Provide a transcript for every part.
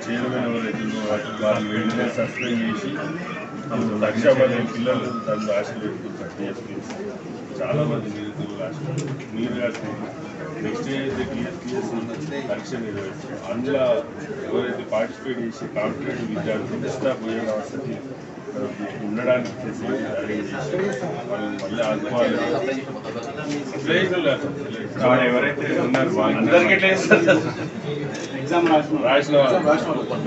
Chairman ఎవరైతుందో వాళ్ళు వెంటనే suspend చేసి 1,00,000 మంది పిల్లలు తను ఆశ పెట్టుకుంటారు. టీఎస్పీఎస్ చాలా మంది నిరుద్యోగులు ఆశ మీరు నెక్స్ట్ అయితే టీఎస్పీఎస్ పరీక్ష నిర్వహిస్తారు. అందులో ఎవరైతే పార్టిసిపేట్ చేసి కాంపిటేటివ్ విద్యార్థులు ఇస్తా పోయే వసతి ఉండడానికి ఫెసిలిటీ అరేంజ్ చేసి వాళ్ళు మళ్ళీ ఆదుకోవాలి. ఎవరైతే ఉన్నారు వాళ్ళందరికీ రాసిన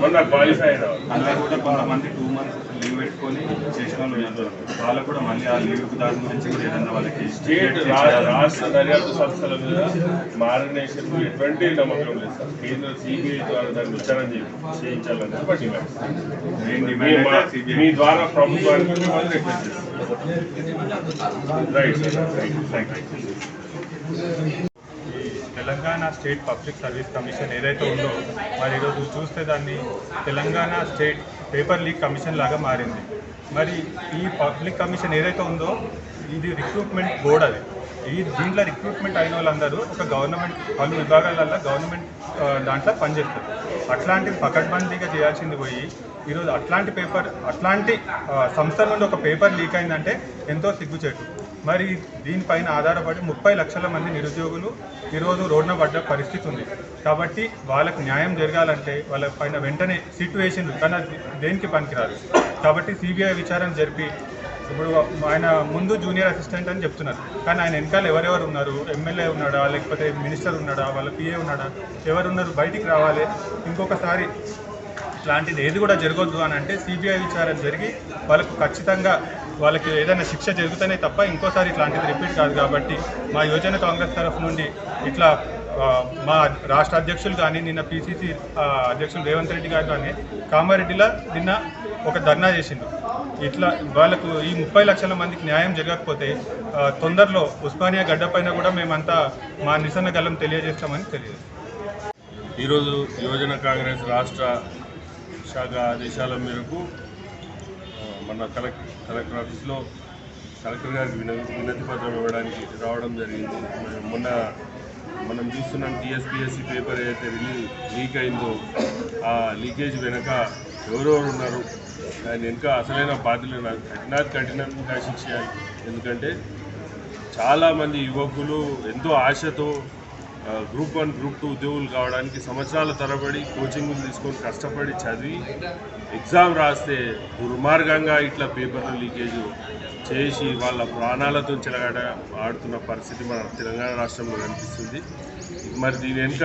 మొన్న క్వాలిఫై అయిన అందరూ కూడా కొంతమంది 2 months లీవ్ పెట్టుకొని చేసిన వాళ్ళు కూడా మళ్ళీ ఆ లీవ్ దాని గురించి కూడా ఏదన్నా వాళ్ళకి స్టేట్ రాష్ట్ర దర్యాప్తు సంస్థల మీద మారినేషన్ ఎటువంటి నమ్మకం లేదు సార్. కేంద్ర సిబిఐ ద్వారా దాన్ని విచారణ చేయించాలని మీ ద్వారా ప్రభుత్వానికి రిక్వెస్ట్ చేస్తాం. Telangana state public service commission ఏదైతే ఉందో మరి ఈరోజు చూస్తే దాన్ని Telangana state paper leak commission లాగా మారింది. మరి ఈ పబ్లిక్ కమిషన్ ఏదైతే ఉందో ఇది రిక్రూట్మెంట్ బోర్డ్. అది దీంట్లో రిక్రూట్మెంట్ అయిన వాళ్ళందరూ ఒక గవర్నమెంట్ పలు విభాగాలలో గవర్నమెంట్ దాంట్లో పనిచేస్తారు. అట్లాంటి పకడ్బందీగా చేయాల్సింది పోయి ఈరోజు అట్లాంటి సంస్థ నుండి ఒక పేపర్ లీక్ అయిందంటే ఎంతో సిగ్గుచేటు. మరి దీనిపైన ఆధారపడి 30 లక్షల మంది నిరుద్యోగులు ఈరోజు రోడ్డున పడ్డ పరిస్థితి ఉంది. కాబట్టి వాళ్ళకు న్యాయం జరగాలంటే వాళ్ళ పైన వెంటనే సిట్యువేషన్ కానీ దేనికి పనికిరాదు. కాబట్టి సిబిఐ విచారణ జరిపి ఇప్పుడు ఆయన ముందు జూనియర్ అసిస్టెంట్ అని చెప్తున్నారు, కానీ ఆయన వెనకాల ఎవరెవరు ఉన్నారు? ఎమ్మెల్యే ఉన్నాడా, లేకపోతే మినిస్టర్ ఉన్నాడా, వాళ్ళ పిఏ ఉన్నాడా, ఎవరున్నారు? బయటికి రావాలి. ఇంకొకసారి ఇట్లాంటిది ఏది కూడా జరగొద్దు అని అంటే సిబిఐ విచారణ జరిగి వాళ్ళకు ఖచ్చితంగా వాళ్ళకి ఏదైనా శిక్ష జరుగుతానే తప్ప ఇంకోసారి ఇట్లాంటిది రిపీట్ కాదు. కాబట్టి మా యువజన కాంగ్రెస్ తరఫు నుండి ఇట్లా మా రాష్ట్ర అధ్యక్షులు కానీ నిన్న పిసిసి అధ్యక్షులు రేవంత్ రెడ్డి గారు కానీ కామారెడ్డిలో నిన్న ఒక ధర్నా చేసిండు. ఇట్లా వాళ్ళకు ఈ 30 లక్షల మందికి న్యాయం జరగకపోతే తొందరలో ఉస్మానియా గడ్డపైన కూడా మేమంతా మా నిరసన గలం తెలియజేస్తామని తెలియజేస్తాం. ఈరోజు యువజన కాంగ్రెస్ రాష్ట్ర శాఖ ఆదేశాల మేరకు మన కలెక్టర్ ఆఫీస్లో కలెక్టర్ గారికి వినతి పత్రం ఇవ్వడానికి రావడం జరిగింది. మనం చూస్తున్నాం టీఎస్పీఎస్సీ పేపర్ ఏదైతే లీక్ అయిందో ఆ లీకేజ్ వెనక ఎవరెవరు ఉన్నారు, దాని వెనుక అసలైన బాధ్యులను కఠినంగా శిక్షించాలి. ఎందుకంటే చాలామంది యువకులు ఎంతో ఆశతో గ్రూప్ 1 గ్రూప్ 2 ఉద్యోగులు కావడానికి సంవత్సరాల తరబడి కోచింగ్లు తీసుకొని కష్టపడి చదివి ఎగ్జామ్ రాస్తే దుర్మార్గంగా ఇట్లా పేపర్లు లీకేజ్ చేసి వాళ్ళ ప్రాణాలతో చెలగాట ఆడుతున్న పరిస్థితి మన తెలంగాణ రాష్ట్రంలో కనిపిస్తుంది. మరి దీని వెనుక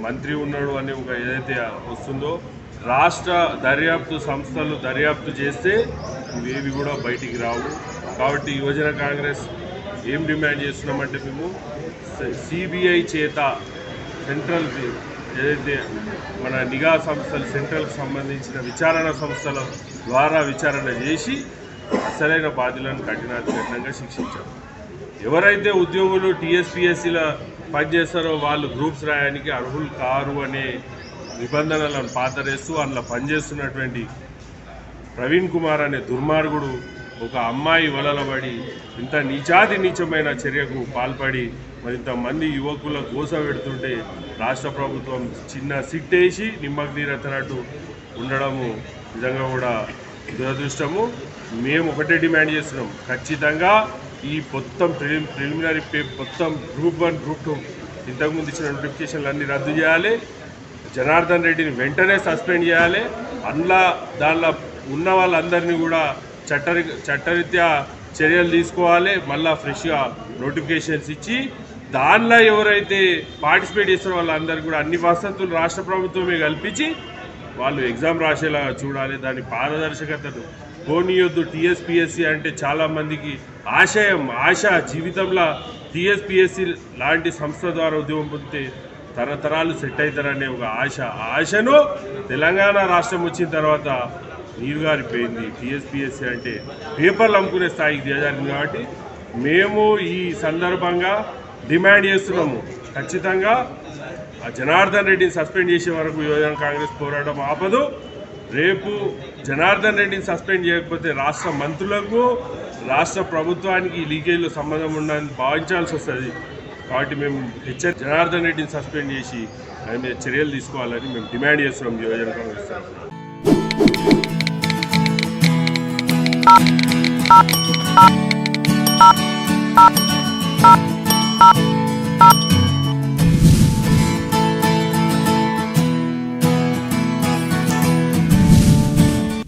మంత్రి ఉన్నాడు అనే ఒక ఏదైతే వస్తుందో రాష్ట్ర దర్యాప్తు సంస్థలు దర్యాప్తు చేస్తే ఇవేవి కూడా బయటికి రావు. కాబట్టి యువజన కాంగ్రెస్ ఏం డిమాండ్ చేస్తున్నామంటే మేము సిబిఐ చేత సెంట్రల్ ఏదైతే మన నిఘా సంస్థలు సెంట్రల్కి సంబంధించిన విచారణ సంస్థల ద్వారా విచారణ చేసి అసలైన బాధ్యులను కఠినంగా శిక్షించారు. ఎవరైతే ఉద్యోగులు టీఎస్పీఎస్సీలో పనిచేస్తారో వాళ్ళు గ్రూప్స్ రాయడానికి అర్హులు కారు అనే నిబంధనలను పాతరేస్తూ అందులో పనిచేస్తున్నటువంటి ప్రవీణ్ కుమార్ అనే దుర్మార్గుడు ఒక అమ్మాయి వలలబడి ఇంత నీచమైన చర్యకు పాల్పడి మరింతమంది యువకుల గోస పెడుతుంటే రాష్ట్ర ప్రభుత్వం చిన్న సిట్టేసి నిమ్మకు నీరెత్తనట్టు ఉండడము నిజంగా కూడా దురదృష్టము. మేము ఒకటే డిమాండ్ చేస్తున్నాం, ఖచ్చితంగా ఈ మొత్తం ప్రిలిమినరీ మొత్తం గ్రూప్ 1 గ్రూప్ 2 ఇంతకుముందు ఇచ్చిన నోటిఫికేషన్లు అన్నీ రద్దు చేయాలి. జనార్దన్ రెడ్డిని వెంటనే సస్పెండ్ చేయాలి. దానిలో ఉన్న వాళ్ళందరినీ కూడా చట్టరీత్యా చర్యలు తీసుకోవాలి. మళ్ళీ ఫ్రెష్గా నోటిఫికేషన్స్ ఇచ్చి దానిలో ఎవరైతే పార్టిసిపేట్ చేస్తారో వాళ్ళందరికీ కూడా అన్ని వసతులు రాష్ట్ర ప్రభుత్వమే కల్పించి వాళ్ళు ఎగ్జామ్ రాసేలా చూడాలి. దాని పారదర్శకతను పోనీయొద్దు. టీఎస్పీఎస్సీ అంటే చాలామందికి ఆశ జీవితంలో టీఎస్పీఎస్సీ లాంటి సంస్థ ద్వారా ఉద్యోగం పొందితే తరతరాలు సెట్ అవుతారనే ఒక ఆశను తెలంగాణ రాష్ట్రం వచ్చిన తర్వాత నీరుగారిపోయింది. టీఎస్పీఎస్సీ అంటే పేపర్లు అమ్ముకునే స్థాయికి దిగజారింది. కాబట్టి మేము ఈ సందర్భంగా డిమాండ్ చేస్తున్నాము, ఖచ్చితంగా ఆ జనార్దన్ రెడ్డిని సస్పెండ్ చేసే వరకు యువజన కాంగ్రెస్ పోరాటం ఆపదు. రేపు జనార్దన్ రెడ్డిని సస్పెండ్ చేయకపోతే రాష్ట్ర మంత్రులకు రాష్ట్ర ప్రభుత్వానికి ఈ లీకేజ్లో సంబంధం ఉందని భావించాల్సి వస్తుంది. కాబట్టి మేము జనార్దన్ రెడ్డిని సస్పెండ్ చేసి ఆయన మీద చర్యలు తీసుకోవాలని మేము డిమాండ్ చేస్తున్నాం యువజన కాంగ్రెస్ తరఫున.